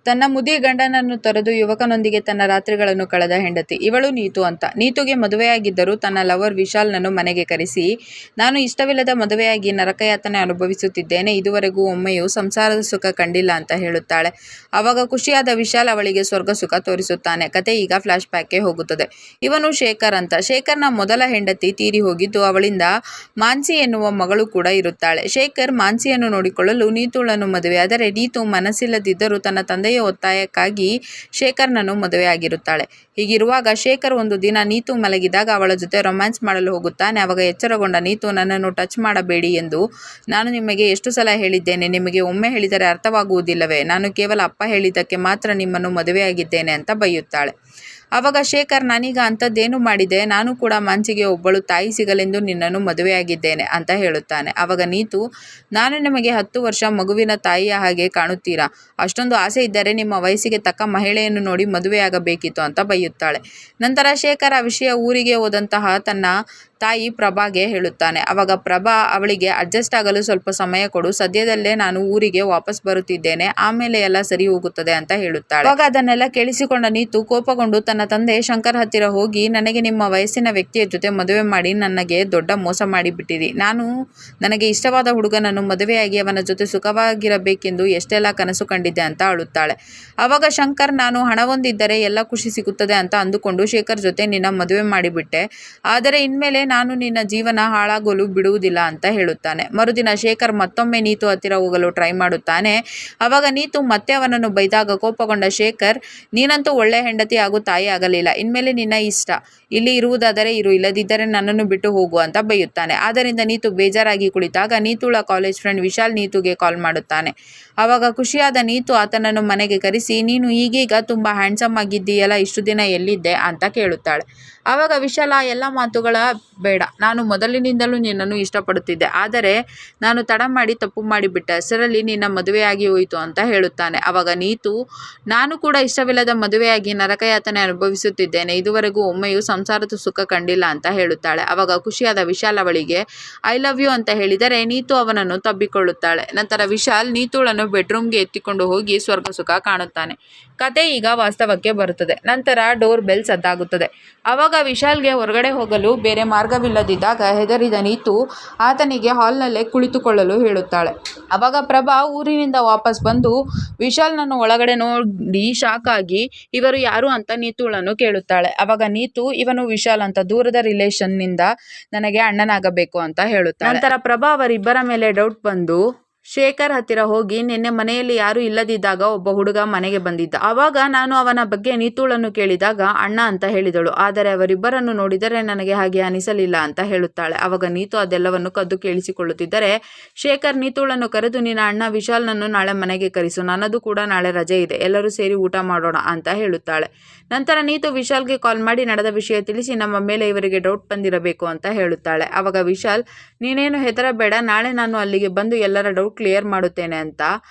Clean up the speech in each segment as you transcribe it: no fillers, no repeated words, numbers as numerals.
ತನ್ನ ಮುದಿ ಗಂಡನನ್ನು ತೊರೆದು ಯುವಕನೊಂದಿಗೆ ತನ್ನ ರಾತ್ರಿಗಳನ್ನು ಕಳೆದ ಹೆಂಡತಿ ಇವಳು ನೀತು ಅಂತ. ನೀತುಗೆ ಮದುವೆಯಾಗಿದ್ದರೂ ತನ್ನ ಲವರ್ ವಿಶಾಲ್ನನ್ನು ಮನೆಗೆ ಕರೆಸಿ, ನಾನು ಇಷ್ಟವಿಲ್ಲದ ಮದುವೆಯಾಗಿ ನರಕಯಾತನೆ ಅನುಭವಿಸುತ್ತಿದ್ದೇನೆ, ಇದುವರೆಗೂ ಒಮ್ಮೆಯೂ ಸಂಸಾರದ ಸುಖ ಕಂಡಿಲ್ಲ ಅಂತ ಹೇಳುತ್ತಾಳೆ. ಆವಾಗ ಖುಷಿಯಾದ ವಿಶಾಲ್ ಅವಳಿಗೆ ಸ್ವರ್ಗ ಸುಖ ತೋರಿಸುತ್ತಾನೆ. ಕತೆ ಈಗ ಫ್ಲಾಶ್ ಬ್ಯಾಕ್ಗೆ ಹೋಗುತ್ತದೆ. ಇವನು ಶೇಖರ್ ಅಂತ. ಶೇಖರ್ನ ಮೊದಲ ಹೆಂಡತಿ ತೀರಿ ಹೋಗಿದ್ದು, ಅವಳಿಂದ ಮಾನ್ಸಿ ಎನ್ನುವ ಮಗಳು ಕೂಡ ಇರುತ್ತಾಳೆ. ಶೇಖರ್ ಮಾನ್ಸಿಯನ್ನು ನೋಡಿಕೊಳ್ಳಲು ನೀತುಳನ್ನು ಮದುವೆಯಾದರೆ ನೀತು ಮನಸ್ಸಿಲ್ಲದಿದ್ದರೂ ತನ್ನ ತಂದೆಯ ಒತ್ತಾಯಕ್ಕಾಗಿ ಶೇಖರ್ನನ್ನು ಮದುವೆಯಾಗಿರುತ್ತಾಳೆ. ಹೀಗಿರುವಾಗ ಶೇಖರ್ ಒಂದು ದಿನ ನೀತು ಮಲಗಿದಾಗ ಅವಳ ಜೊತೆ ರೊಮ್ಯಾನ್ಸ್ ಮಾಡಲು ಹೋಗುತ್ತಾನೆ. ಆವಾಗ ಎಚ್ಚರಗೊಂಡ ನೀತು, ನನ್ನನ್ನು ಟಚ್ ಮಾಡಬೇಡಿ ಎಂದು ನಾನು ನಿಮಗೆ ಎಷ್ಟು ಸಲ ಹೇಳಿದ್ದೇನೆ, ನಿಮಗೆ ಒಮ್ಮೆ ಹೇಳಿದರೆ ಅರ್ಥವಾಗುವುದಿಲ್ಲವೇ, ನಾನು ಕೇವಲ ಅಪ್ಪ ಹೇಳಿದ್ದಕ್ಕೆ ಮಾತ್ರ ನಿಮ್ಮನ್ನು ಮದುವೆಯಾಗಿದ್ದೇನೆ ಅಂತ ಬೈಯುತ್ತಾಳೆ. ಆವಾಗ ಶೇಖರ್, ನಾನೀಗ ಅಂಥದ್ದೇನು ಮಾಡಿದೆ, ನಾನು ಕೂಡ ಮಾನ್ಸಿಗೆ ಒಬ್ಬಳು ತಾಯಿ ಸಿಗಲೆಂದು ನಿನ್ನನ್ನು ಮದುವೆಯಾಗಿದ್ದೇನೆ ಅಂತ ಹೇಳುತ್ತಾನೆ. ಆವಾಗ ನೀತು, ನಾನು ನಿಮಗೆ 10 ವರ್ಷ ಮಗುವಿನ ತಾಯಿಯ ಹಾಗೆ ಕಾಣುತ್ತೀರಾ, ಅಷ್ಟೊಂದು ಆಸೆ ಇದ್ದರೆ ನಿಮ್ಮ ವಯಸ್ಸಿಗೆ ತಕ್ಕ ಮಹಿಳೆಯನ್ನು ನೋಡಿ ಮದುವೆಯಾಗಬೇಕಿತ್ತು ಅಂತ ಬೈಯುತ್ತಾಳೆ. ನಂತರ ಶೇಖರ್ ಆ ವಿಷಯ ಊರಿಗೆ ಹೋದಂತಹ ತನ್ನ ತಾಯಿ ಪ್ರಭಾಗೆ ಹೇಳುತ್ತಾನೆ. ಆವಾಗ ಪ್ರಭಾ ಅವಳಿಗೆ ಅಡ್ಜಸ್ಟ್ ಆಗಲು ಸ್ವಲ್ಪ ಸಮಯ ಕೊಡು, ಸದ್ಯದಲ್ಲೇ ನಾನು ಊರಿಗೆ ವಾಪಸ್ ಬರುತ್ತಿದ್ದೇನೆ, ಆಮೇಲೆ ಎಲ್ಲ ಸರಿ ಹೋಗುತ್ತದೆ ಅಂತ ಹೇಳುತ್ತಾಳೆ. ಆವಾಗ ಅದನ್ನೆಲ್ಲ ಕೇಳಿಸಿಕೊಂಡ ನೀತು ಕೋಪಗೊಂಡು ತನ್ನ ತಂದೆ ಶಂಕರ್ ಹತ್ತಿರ ಹೋಗಿ, ನನಗೆ ನಿಮ್ಮ ವಯಸ್ಸಿನ ವ್ಯಕ್ತಿಯ ಜೊತೆ ಮದುವೆ ಮಾಡಿ ನನಗೆ ದೊಡ್ಡ ಮೋಸ ಮಾಡಿಬಿಟ್ಟಿರಿ, ನಾನು ನನಗೆ ಇಷ್ಟವಾದ ಹುಡುಗನನ್ನು ಮದುವೆಯಾಗಿ ಅವನ ಜೊತೆ ಸುಖವಾಗಿರಬೇಕೆಂದು ಎಷ್ಟೆಲ್ಲ ಕನಸು ಕಂಡಿದ್ದೆ ಅಂತ ಅಳುತ್ತಾಳೆ. ಆವಾಗ ಶಂಕರ್, ನಾನು ಹಣವೊಂದಿದ್ದರೆ ಎಲ್ಲ ಖುಷಿ ಸಿಗುತ್ತದೆ ಅಂತ ಅಂದುಕೊಂಡು ಶೇಖರ್ ಜೊತೆ ನಿನ್ನ ಮದುವೆ ಮಾಡಿಬಿಟ್ಟೆ, ಆದರೆ ಇನ್ಮೇಲೆ ನಾನು ನಿನ್ನ ಜೀವನ ಹಾಳಾಗಲು ಬಿಡುವುದಿಲ್ಲ ಅಂತ ಹೇಳುತ್ತಾನೆ. ಮರುದಿನ ಶೇಖರ್ ಮತ್ತೊಮ್ಮೆ ನೀತು ಹತ್ತಿರ ಹೋಗಲು ಟ್ರೈ ಮಾಡುತ್ತಾನೆ. ಆವಾಗ ನೀತು ಮತ್ತೆ ಅವನನ್ನು ಬೈದಾಗ ಕೋಪಗೊಂಡ ಶೇಖರ್, ನೀನಂತೂ ಒಳ್ಳೆ ಹೆಂಡತಿ ಹಾಗೂ ತಾಯಿ ಆಗಲಿಲ್ಲ, ಇನ್ಮೇಲೆ ನಿನ್ನ ಇಷ್ಟ, ಇಲ್ಲಿ ಇರುವುದಾದರೆ ಇರು, ಇಲ್ಲದಿದ್ದರೆ ನನ್ನನ್ನು ಬಿಟ್ಟು ಹೋಗು ಅಂತ ಬೈಯುತ್ತಾನೆ. ಆದ್ದರಿಂದ ನೀತು ಬೇಜಾರಾಗಿ ಕುಳಿತಾಗ ನೀತುಳ ಕಾಲೇಜ್ ಫ್ರೆಂಡ್ ವಿಶಾಲ್ ನೀತುಗೆ ಕಾಲ್ ಮಾಡುತ್ತಾನೆ. ಆವಾಗ ಖುಷಿಯಾದ ನೀತು ಆತನನ್ನು ಮನೆಗೆ ಕರೆಸಿ, ನೀನು ಈಗೀಗ ತುಂಬಾ ಹ್ಯಾಂಡ್ಸಮ್ ಆಗಿದ್ದೀಯಲ್ಲ, ಇಷ್ಟು ದಿನ ಎಲ್ಲಿದ್ದೆ ಅಂತ ಕೇಳುತ್ತಾಳೆ. ಆವಾಗ ವಿಶಾಲ, ಎಲ್ಲ ಮಾತುಗಳ ಬೇಡ, ನಾನು ಮೊದಲಿನಿಂದಲೂ ನಿನ್ನನ್ನು ಇಷ್ಟಪಡುತ್ತಿದ್ದೆ, ಆದರೆ ನಾನು ತಡ ಮಾಡಿ ತಪ್ಪು ಮಾಡಿಬಿಟ್ಟೆ, ಅಷ್ಟರಲ್ಲಿ ನಿನ್ನ ಮದುವೆಯಾಗಿ ಹೋಯಿತು ಅಂತ ಹೇಳುತ್ತಾನೆ. ಆವಾಗ ನೀತು, ನಾನು ಕೂಡ ಇಷ್ಟವಿಲ್ಲದ ಮದುವೆಯಾಗಿ ನರಕಯಾತನೆ ಅನುಭವಿಸುತ್ತಿದ್ದೇನೆ, ಇದುವರೆಗೂ ಒಮ್ಮೆಯೂ ಸಂಸಾರದ ಸುಖ ಕಂಡಿಲ್ಲ ಅಂತ ಹೇಳುತ್ತಾಳೆ. ಆವಾಗ ಖುಷಿಯಾದ ವಿಶಾಲ್ ಅವಳಿಗೆ ಐ ಲವ್ ಯು ಅಂತ ಹೇಳಿದರೆ ನೀತು ಅವನನ್ನು ತಬ್ಬಿಕೊಳ್ಳುತ್ತಾಳೆ. ನಂತರ ವಿಶಾಲ್ ನೀತುಳನ್ನು ಬೆಡ್ರೂಮ್ಗೆ ಎತ್ತಿಕೊಂಡು ಹೋಗಿ ಸ್ವರ್ಗ ಸುಖ ಕಾಣುತ್ತಾನೆ. ಕತೆ ಈಗ ವಾಸ್ತವಕ್ಕೆ ಬರುತ್ತದೆ. ನಂತರ ಡೋರ್ ಬೆಲ್ ಸದ್ದಾಗುತ್ತದೆ. ಆವಾಗ ವಿಶಾಲ್ಗೆ ಹೊರಗಡೆ ಹೋಗಲು ಬೇರೆ ಮಾರ್ಗವಿಲ್ಲದಿದ್ದಾಗ ಹೆದರಿದ ನೀತು ಆತನಿಗೆ ಹಾಲ್ನಲ್ಲೇ ಕುಳಿತುಕೊಳ್ಳಲು ಹೇಳುತ್ತಾಳೆ. ಆವಾಗ ಪ್ರಭಾ ಊರಿನಿಂದ ವಾಪಸ್ ಬಂದು ವಿಶಾಲ್ನನ್ನು ಒಳಗಡೆ ನೋಡಿ ಶಾಕ್ ಆಗಿ, ಇವರು ಯಾರು ಅಂತ ನೀತುಳನ್ನು ಕೇಳುತ್ತಾಳೆ. ಆವಾಗ ನೀತು, ಇವನು ವಿಶಾಲ್ ಅಂತ, ದೂರದ ರಿಲೇಷನ್ನಿಂದ ನನಗೆ ಅಣ್ಣನಾಗಬೇಕು ಅಂತ ಹೇಳುತ್ತಾಳೆ. ನಂತರ ಪ್ರಭಾ ಅವರಿಬ್ಬರ ಮೇಲೆ ಡೌಟ್ ಬಂದು ಶೇಖರ್ ಹತ್ತಿರ ಹೋಗಿ, ನಿನ್ನೆ ಮನೆಯಲ್ಲಿ ಯಾರು ಇಲ್ಲದಿದ್ದಾಗ ಒಬ್ಬ ಹುಡುಗ ಮನೆಗೆ ಬಂದಿದ್ದ, ಆವಾಗ ನಾನು ಅವನ ಬಗ್ಗೆ ನೀತುಳನ್ನು ಕೇಳಿದಾಗ ಅಣ್ಣ ಅಂತ ಹೇಳಿದಳು, ಆದರೆ ಅವರಿಬ್ಬರನ್ನು ನೋಡಿದರೆ ನನಗೆ ಹಾಗೆ ಅನಿಸಲಿಲ್ಲ ಅಂತ ಹೇಳುತ್ತಾಳೆ. ಆವಾಗ ನೀತು ಅದೆಲ್ಲವನ್ನು ಕದ್ದು ಕೇಳಿಸಿಕೊಳ್ಳುತ್ತಿದ್ದರೆ ಶೇಖರ್ ನೀತುಳನ್ನು ಕರೆದು, ನಿನ್ನ ಅಣ್ಣ ವಿಶಾಲ್ನನ್ನು ನಾಳೆ ಮನೆಗೆ ಕರೆಸು, ನನ್ನದು ಕೂಡ ನಾಳೆ ರಜೆ ಇದೆ, ಎಲ್ಲರೂ ಸೇರಿ ಊಟ ಮಾಡೋಣ ಅಂತ ಹೇಳುತ್ತಾಳೆ. ನಂತರ ನೀತು ವಿಶಾಲ್ಗೆ ಕಾಲ್ ಮಾಡಿ ನಡೆದ ವಿಷಯ ತಿಳಿಸಿ, ನಮ್ಮ ಮೇಲೆ ಇವರಿಗೆ ಡೌಟ್ ಬಂದಿರಬೇಕು ಅಂತ ಹೇಳುತ್ತಾಳೆ. ಆವಾಗ ವಿಶಾಲ್, ನೀನೇನು ಹೆದರಬೇಡ, ನಾಳೆ ನಾನು ಅಲ್ಲಿಗೆ ಬಂದು ಎಲ್ಲರ ಡೌಟ್ ಕ್ಲಿಯರ್ ಮಾಡುತ್ತೇನೆ ಅಂತ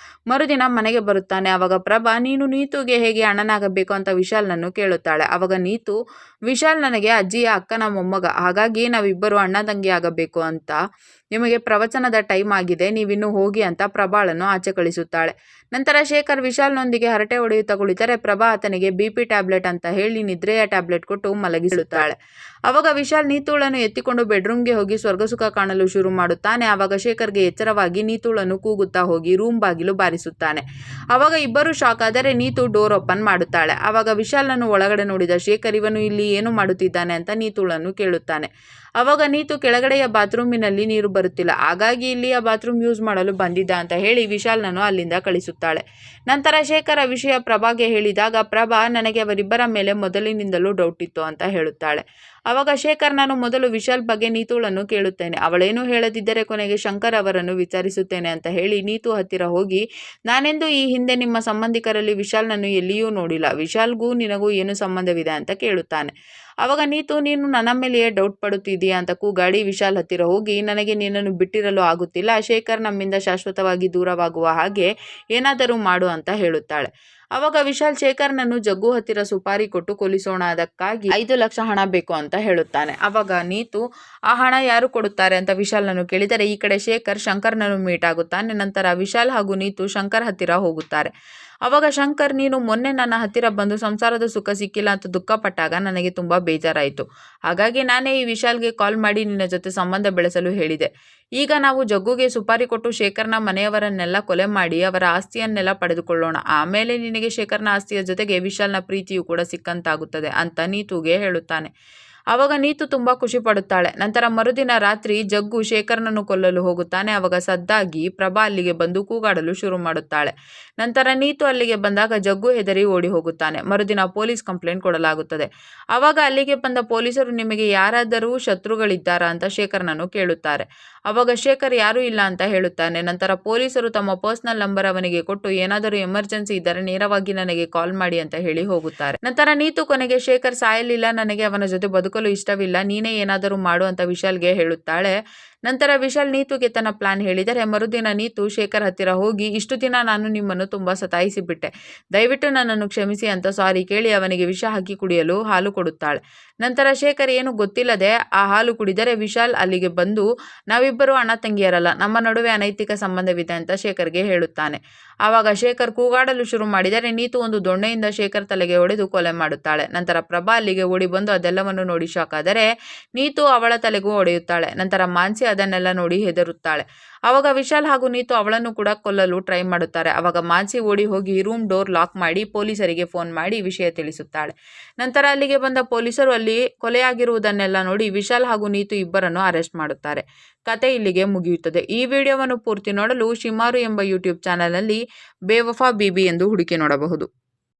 ಮರುದಿನ ಮನೆಗೆ ಬರುತ್ತಾನೆ. ಆವಾಗ ಪ್ರಭಾ, ನೀನು ನೀತುಗೆ ಹೇಗೆ ಅಣ್ಣನಾಗಬೇಕು ಅಂತ ವಿಶಾಲ್ನನ್ನು ಕೇಳುತ್ತಾಳೆ. ಆವಾಗ ನೀತು, ವಿಶಾಲ್ ನನಗೆ ಅಜ್ಜಿಯ ಅಕ್ಕನ ಮೊಮ್ಮಗ, ಹಾಗಾಗಿ ನಾವಿಬ್ಬರು ಅಣ್ಣ ತಂಗಿ ಆಗಬೇಕು ಅಂತ, ನಿಮಗೆ ಪ್ರವಚನದ ಟೈಮ್ ಆಗಿದೆ, ನೀವಿನ್ನು ಹೋಗಿ ಅಂತ ಪ್ರಭಾಳನ್ನು ಆಚೆ ಕಳಿಸುತ್ತಾಳೆ. ನಂತರ ಶೇಖರ್ ವಿಶಾಲ್ನೊಂದಿಗೆ ಹರಟೆ ಹೊಡೆಯುತ್ತಾ ಕುಳಿತರೆ ಪ್ರಭಾ ಆತನಿಗೆ BP ಟ್ಯಾಬ್ಲೆಟ್ ಅಂತ ಹೇಳಿ ನಿದ್ರೆಯ ಟ್ಯಾಬ್ಲೆಟ್ ಕೊಟ್ಟು ಮಲಗಿಸುತ್ತಾಳೆ. ಆವಾಗ ವಿಶಾಲ್ ನೀತುಳನ್ನು ಎತ್ತಿಕೊಂಡು ಬೆಡ್ರೂಮ್ಗೆ ಹೋಗಿ ಸ್ವರ್ಗಸುಖ ಕಾಣಲು ಶುರು ಮಾಡುತ್ತಾನೆ. ಆವಾಗ ಶೇಖರ್ಗೆ ಎಚ್ಚರವಾಗಿ ನೀತುಳನ್ನು ಕೂಗುತ್ತಾ ಹೋಗಿ ರೂಮ್ ಬಾಗಿಲು ಬಾರಿಸುತ್ತಾನೆ. ಆವಾಗ ಇಬ್ಬರು ಶಾಕ್ ಆದರೆ ನೀತು ಡೋರ್ ಓಪನ್ ಮಾಡುತ್ತಾಳೆ. ಆವಾಗ ವಿಶಾಲ್ನನ್ನು ಒಳಗಡೆ ನೋಡಿದ ಶೇಖರ್, ಇವನು ಇಲ್ಲಿ ಏನು ಮಾಡುತ್ತಿದ್ದಾನೆ ಅಂತ ನೀತುಳನ್ನು ಕೇಳುತ್ತಾನೆ. ಆವಾಗ ನೀತು, ಕೆಳಗಡೆಯ ಬಾತ್ರೂಮಿನಲ್ಲಿ ನೀರು ಬರುತ್ತಿಲ್ಲ, ಹಾಗಾಗಿ ಇಲ್ಲಿಯ ಬಾತ್ರೂಮ್ ಯೂಸ್ ಮಾಡಲು ಬಂದಿದ್ದ ಅಂತ ಹೇಳಿ ವಿಶಾಲ್ನನ್ನು ಅಲ್ಲಿಂದ ಕಳಿಸುತ್ತಾಳೆ. ನಂತರ ಶೇಖರ ವಿಷಯ ಪ್ರಭಾಗೆ ಹೇಳಿದಾಗ ಪ್ರಭಾ, ನನಗೆ ಅವರಿಬ್ಬರ ಮೇಲೆ ಮೊದಲಿನಿಂದಲೂ ಡೌಟ್ ಇತ್ತು ಅಂತ ಹೇಳುತ್ತಾಳೆ. ಆವಾಗ ಶೇಖರ್, ನಾನು ಮೊದಲು ವಿಶಾಲ್ ಬಗ್ಗೆ ನೀತುಳನ್ನು ಕೇಳುತ್ತೇನೆ, ಅವಳೇನು ಹೇಳದಿದ್ದರೆ ಕೊನೆಗೆ ಶಂಕರ್ ಅವರನ್ನು ವಿಚಾರಿಸುತ್ತೇನೆ ಅಂತ ಹೇಳಿ ನೀತು ಹತ್ತಿರ ಹೋಗಿ, ನಾನೆಂದು ಈ ಹಿಂದೆ ನಿಮ್ಮ ಸಂಬಂಧಿಕರಲ್ಲಿ ವಿಶಾಲ್ನನ್ನು ಎಲ್ಲಿಯೂ ನೋಡಿಲ್ಲ, ವಿಶಾಲ್ಗೂ ನಿನಗೂ ಏನು ಸಂಬಂಧವಿದೆ ಅಂತ ಕೇಳುತ್ತಾನೆ. ಆವಾಗ ನೀತು, ನೀನು ನನ್ನ ಮೇಲೆಯೇ ಡೌಟ್ ಪಡುತ್ತಿದ್ದೀಯಾ ಅಂತ ಕೂಗಾಡಿ ವಿಶಾಲ್ ಹತ್ತಿರ ಹೋಗಿ, ನನಗೆ ನಿನ್ನನ್ನು ಬಿಟ್ಟಿರಲು ಆಗುತ್ತಿಲ್ಲ, ಶೇಖರ್ ನಮ್ಮಿಂದ ಶಾಶ್ವತವಾಗಿ ದೂರವಾಗುವ ಹಾಗೆ ಏನಾದರೂ ಮಾಡು ಅಂತ ಹೇಳುತ್ತಾಳೆ. ಆವಾಗ ವಿಶಾಲ್ ಶೇಖರ್ನನ್ನು ಜಗ್ಗು ಹತ್ತಿರ ಸುಪಾರಿ ಕೊಟ್ಟು ಕೊಲಿಸೋಣ, ಅದಕ್ಕಾಗಿ 5 ಲಕ್ಷ ಹಣ ಬೇಕು ಅಂತ ಹೇಳುತ್ತಾನೆ. ಆವಾಗ ನೀತು, ಆ ಹಣ ಯಾರು ಕೊಡುತ್ತಾರೆ ಅಂತ ವಿಶಾಲ್ನನ್ನು ಕೇಳಿದರೆ ಈ ಕಡೆ ಶೇಖರ್ ಶಂಕರ್ನನ್ನು ಮೀಟ್ ಆಗುತ್ತಾನೆ. ನಂತರ ವಿಶಾಲ್ ಹಾಗೂ ನೀತು ಶಂಕರ್ ಹತ್ತಿರ ಹೋಗುತ್ತಾರೆ. ಅವಾಗ ಶಂಕರ್, ನೀನು ಮೊನ್ನೆ ನನ್ನ ಹತ್ತಿರ ಬಂದು ಸಂಸಾರದ ಸುಖ ಸಿಕ್ಕಿಲ್ಲ ಅಂತ ದುಃಖಪಟ್ಟಾಗ ನನಗೆ ತುಂಬ ಬೇಜಾರಾಯಿತು. ಹಾಗಾಗಿ ನಾನೇ ಈ ವಿಶಾಲ್ಗೆ ಕಾಲ್ ಮಾಡಿ ನಿನ್ನ ಜೊತೆ ಸಂಬಂಧ ಬೆಳೆಸಲು ಹೇಳಿದೆ. ಈಗ ನಾವು ಜಗ್ಗುಗೆ ಸುಪಾರಿ ಕೊಟ್ಟು ಶೇಖರ್ನ ಮನೆಯವರನ್ನೆಲ್ಲ ಕೊಲೆ ಮಾಡಿ ಅವರ ಆಸ್ತಿಯನ್ನೆಲ್ಲ ಪಡೆದುಕೊಳ್ಳೋಣ. ಆಮೇಲೆ ನಿನಗೆ ಶೇಖರ್ನ ಆಸ್ತಿಯ ಜೊತೆಗೆ ವಿಶಾಲ್ನ ಪ್ರೀತಿಯೂ ಕೂಡ ಸಿಕ್ಕಂತಾಗುತ್ತದೆ ಅಂತ ನೀತುಗೆ ಹೇಳುತ್ತಾನೆ. ಆವಾಗ ನೀತು ತುಂಬ ಖುಷಿ ಪಡುತ್ತಾಳೆ. ನಂತರ ಮರುದಿನ ರಾತ್ರಿ ಜಗ್ಗು ಶೇಖರ್ನನ್ನು ಕೊಲ್ಲಲು ಹೋಗುತ್ತಾನೆ. ಆವಾಗ ಸದ್ದಾಗಿ ಪ್ರಭಾ ಅಲ್ಲಿಗೆ ಬಂದು ಕೂಗಾಡಲು ಶುರು ಮಾಡುತ್ತಾಳೆ. ನಂತರ ನೀತು ಅಲ್ಲಿಗೆ ಬಂದಾಗ ಜಗ್ಗು ಹೆದರಿ ಓಡಿ ಹೋಗುತ್ತಾನೆ. ಮರುದಿನ ಪೊಲೀಸ್ ಕಂಪ್ಲೇಂಟ್ ಕೊಡಲಾಗುತ್ತದೆ. ಆವಾಗ ಅಲ್ಲಿಗೆ ಬಂದ ಪೊಲೀಸರು, ನಿಮಗೆ ಯಾರಾದರೂ ಶತ್ರುಗಳಿದ್ದಾರಾ ಅಂತ ಶೇಖರ್ನನ್ನು ಕೇಳುತ್ತಾರೆ. ಆವಾಗ ಶೇಖರ್ ಯಾರೂ ಇಲ್ಲ ಅಂತ ಹೇಳುತ್ತಾನೆ. ನಂತರ ಪೊಲೀಸರು ತಮ್ಮ ಪರ್ಸನಲ್ ನಂಬರ್ ಅವನಿಗೆ ಕೊಟ್ಟು, ಏನಾದರೂ ಎಮರ್ಜೆನ್ಸಿ ಇದ್ದರೆ ನೇರವಾಗಿ ನನಗೆ ಕಾಲ್ ಮಾಡಿ ಅಂತ ಹೇಳಿ ಹೋಗುತ್ತಾರೆ. ನಂತರ ನೀತು ಕೊನೆಗೆ, ಶೇಖರ್ ಸಾಯಲಿಲ್ಲ, ನನಗೆ ಅವನ ಜೊತೆ ಬದುಕಲು ಇಷ್ಟವಿಲ್ಲ, ನೀನೇ ಏನಾದರೂ ಮಾಡು ಅಂತ ವಿಶಾಲ್ಗೆ ಹೇಳುತ್ತಾಳೆ. ನಂತರ ವಿಶಾಲ್ ನೀತುಗೆ ತನ್ನ ಪ್ಲಾನ್ ಹೇಳಿದರೆ ಮರುದಿನ ನೀತು ಶೇಖರ್ ಹತ್ತಿರ ಹೋಗಿ, ಇಷ್ಟು ದಿನ ನಾನು ನಿಮ್ಮನ್ನು ತುಂಬ ಸತಾಯಿಸಿಬಿಟ್ಟೆ, ದಯವಿಟ್ಟು ನನ್ನನ್ನು ಕ್ಷಮಿಸಿ ಅಂತ ಸಾರಿ ಕೇಳಿ ಅವನಿಗೆ ವಿಷ ಹಾಕಿ ಕುಡಿಯಲು ಹಾಲು ಕೊಡುತ್ತಾಳೆ. ನಂತರ ಶೇಖರ್ ಏನು ಗೊತ್ತಿಲ್ಲದೆ ಆ ಹಾಲು ಕುಡಿದರೆ ವಿಶಾಲ್ ಅಲ್ಲಿಗೆ ಬಂದು, ನಾವಿಬ್ಬರು ಅಣ್ಣ ತಂಗಿಯರಲ್ಲ, ನಮ್ಮ ನಡುವೆ ಅನೈತಿಕ ಸಂಬಂಧವಿದೆ ಅಂತ ಶೇಖರ್ಗೆ ಹೇಳುತ್ತಾನೆ. ಆವಾಗ ಶೇಖರ್ ಕೂಗಾಡಲು ಶುರು ಮಾಡಿದರೆ ನೀತು ಒಂದು ದೊಣ್ಣೆಯಿಂದ ಶೇಖರ್ ತಲೆಗೆ ಹೊಡೆದು ಕೊಲೆ ಮಾಡುತ್ತಾಳೆ. ನಂತರ ಪ್ರಭಾ ಅಲ್ಲಿಗೆ ಓಡಿ ಬಂದು ಅದೆಲ್ಲವನ್ನು ನೋಡಿ ಶಾಕ್ ಆದರೆ ನೀತು ಅವಳ ತಲೆಗೂ ಹೊಡೆಯುತ್ತಾಳೆ. ನಂತರ ಮಾನ್ಸಿ ಅದನ್ನೆಲ್ಲ ನೋಡಿ ಹೆದರುತ್ತಾಳೆ. ಆವಾಗ ವಿಶಾಲ್ ಹಾಗೂ ನೀತು ಅವಳನ್ನು ಕೂಡ ಕೊಲ್ಲಲು ಟ್ರೈ ಮಾಡುತ್ತಾರೆ. ಆವಾಗ ಮಾನ್ಸಿ ಓಡಿ ಹೋಗಿ ರೂಮ್ ಡೋರ್ ಲಾಕ್ ಮಾಡಿ ಪೊಲೀಸರಿಗೆ ಫೋನ್ ಮಾಡಿ ವಿಷಯ ತಿಳಿಸುತ್ತಾಳೆ. ನಂತರ ಅಲ್ಲಿಗೆ ಬಂದ ಪೊಲೀಸರು ಅಲ್ಲಿ ಕೊಲೆಯಾಗಿರುವುದನ್ನೆಲ್ಲ ನೋಡಿ ವಿಶಾಲ್ ಹಾಗೂ ನೀತು ಇಬ್ಬರನ್ನು ಅರೆಸ್ಟ್ ಮಾಡುತ್ತಾರೆ. ಕತೆ ಇಲ್ಲಿಗೆ ಮುಗಿಯುತ್ತದೆ. ಈ ವಿಡಿಯೋವನ್ನು ಪೂರ್ತಿ ನೋಡಲು ಶಿಮಾರು ಎಂಬ ಯೂಟ್ಯೂಬ್ ಚಾನಲ್ನಲ್ಲಿ ಬೇವಫಾ ಬೀಬಿ ಎಂದು ಹುಡುಕಿ ನೋಡಬಹುದು.